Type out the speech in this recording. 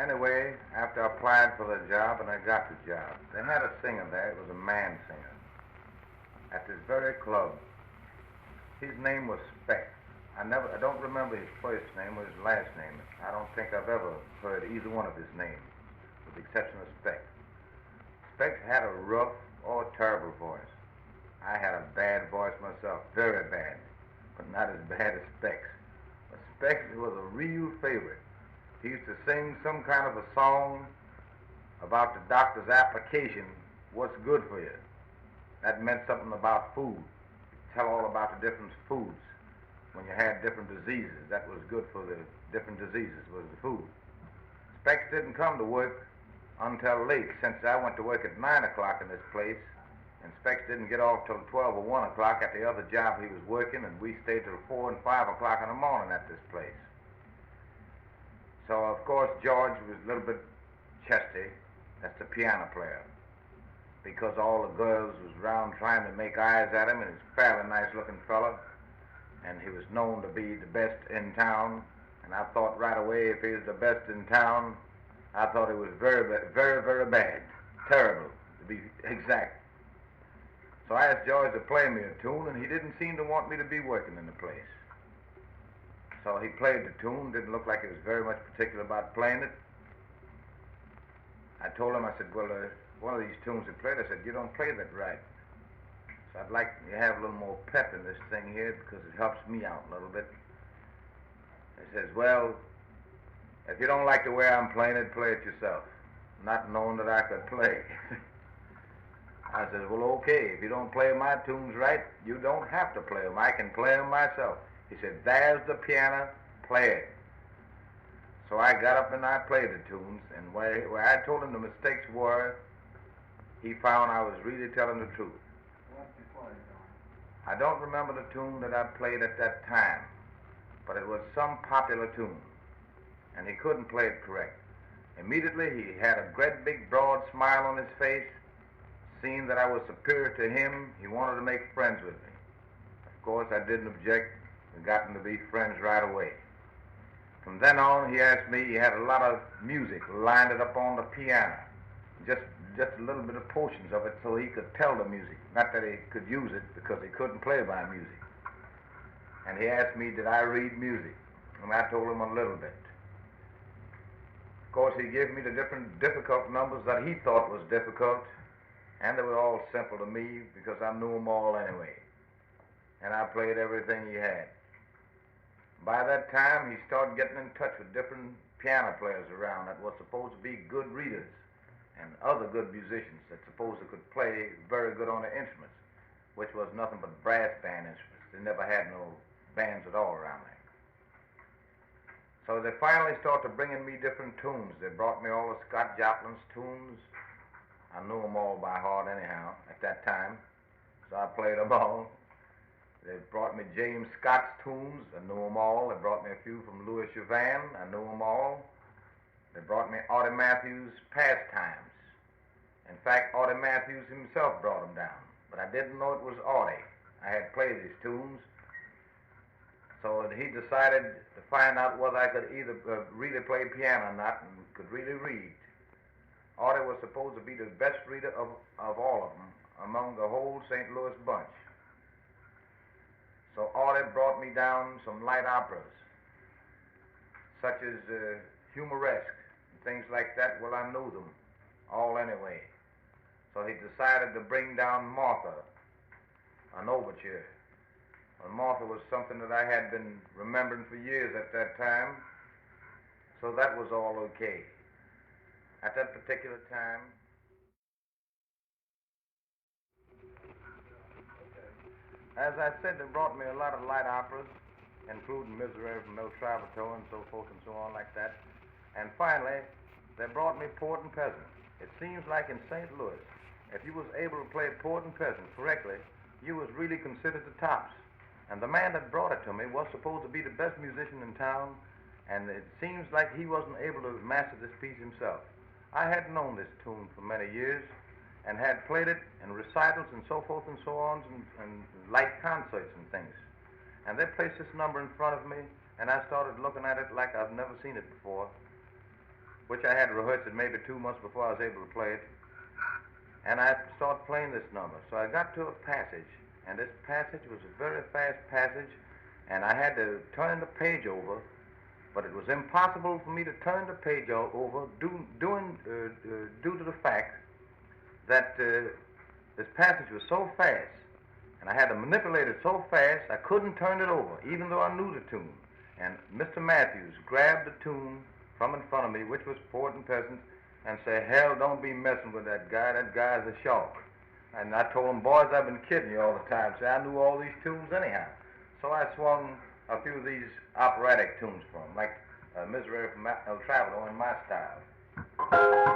anyway, after I applied for the job and I got the job, they had a singer there. It was a man singer at this very club. His name was Speck. I don't remember his first name or his last name. I don't think I've ever heard either one of his names, with the exception of Speck. Speck had a rough or terrible voice. I had a bad voice myself, very bad, but not as bad as Speck's. But Speck's was a real favorite. He used to sing some kind of a song about the doctor's application, what's good for you. That meant something about food. Tell all about the different foods. When you had different diseases, that was good for the different diseases, was the food. Specs didn't come to work until late, since I went to work at 9 o'clock in this place, and Specs didn't get off till 12 or 1 o'clock at the other job he was working, and we stayed till 4 and 5 o'clock in the morning at this place. So, of course, George was a little bit chesty. That's the piano player. Because all the girls was around trying to make eyes at him, and he's a fairly nice-looking fella, and he was known to be the best in town, and I thought right away if he was the best in town, I thought it was very, very, very bad. Terrible, to be exact. So I asked George to play me a tune, and he didn't seem to want me to be working in the place. So he played the tune, didn't look like he was very much particular about playing it. I told him, I said, well, one of these tunes he played, I said, you don't play that right. So I'd like you to have a little more pep in this thing here because it helps me out a little bit. He says, well, if you don't like the way I'm playing it, play it yourself. Not knowing that I could play. I said, well, okay, if you don't play my tunes right, you don't have to play them. I can play them myself. He said, there's the piano, play it. So I got up and I played the tunes, and where I told him the mistakes were, he found I was really telling the truth. I don't remember the tune that I played at that time, but it was some popular tune, and he couldn't play it correct. Immediately he had a great big broad smile on his face. Seeing that I was superior to him, he wanted to make friends with me. Of course, I didn't object. We got to be friends right away. From then on, he asked me, he had a lot of music lined up on the piano, just a little bit of portions of it so he could tell the music. Not that he could use it, because he couldn't play by music. And he asked me, did I read music? And I told him a little bit. Of course, he gave me the different difficult numbers that he thought was difficult, and they were all simple to me because I knew them all anyway. And I played everything he had. By that time, he started getting in touch with different piano players around that were supposed to be good readers and other good musicians that supposedly could play very good on the instruments, which was nothing but brass band instruments. They never had no bands at all around there. So they finally started bringing me different tunes. They brought me all of Scott Joplin's tunes. I knew them all by heart anyhow at that time, so I played them all. They brought me James Scott's tunes. I knew them all. They brought me a few from Louis Chauvin. I knew them all. They brought me Audie Matthews' Pastimes. In fact, Audie Matthews himself brought them down, but I didn't know it was Audie. I had played his tunes. So he decided to find out whether I could either really play piano or not and could really read. Audie was supposed to be the best reader of all of them among the whole St. Louis bunch. So Audie brought me down some light operas, such as Humoresque and things like that. Well, I knew them all anyway. So he decided to bring down Martha, an overture. Well, Martha was something that I had been remembering for years at that time, so that was all okay. At that particular time, as I said, they brought me a lot of light operas, including Miserere from El Travator and so forth and so on like that. And finally, they brought me Port and Peasant. It seems like in St. Louis, if you was able to play Port and Peasant correctly, you was really considered the tops. And the man that brought it to me was supposed to be the best musician in town, and it seems like he wasn't able to master this piece himself. I had known this tune for many years and had played it in recitals and so forth and so on and light concerts and things. And they placed this number in front of me, and I started looking at it like I've never seen it before. which I had rehearsed it maybe 2 months before I was able to play it. And I started playing this number. So I got to a passage, and this passage was a very fast passage, and I had to turn the page over, but it was impossible for me to turn the page over due to the fact that this passage was so fast, and I had to manipulate it so fast I couldn't turn it over, even though I knew the tune. And Mr. Matthews grabbed the tune from in front of me, which was Ford and Peasant, and said, "Hell, don't be messing with that guy. That guy's a shark." And I told him, "Boys, I've been kidding you all the time." See, I knew all these tunes anyhow. So I swung a few of these operatic tunes for him, like Misery from El Traveler in my style.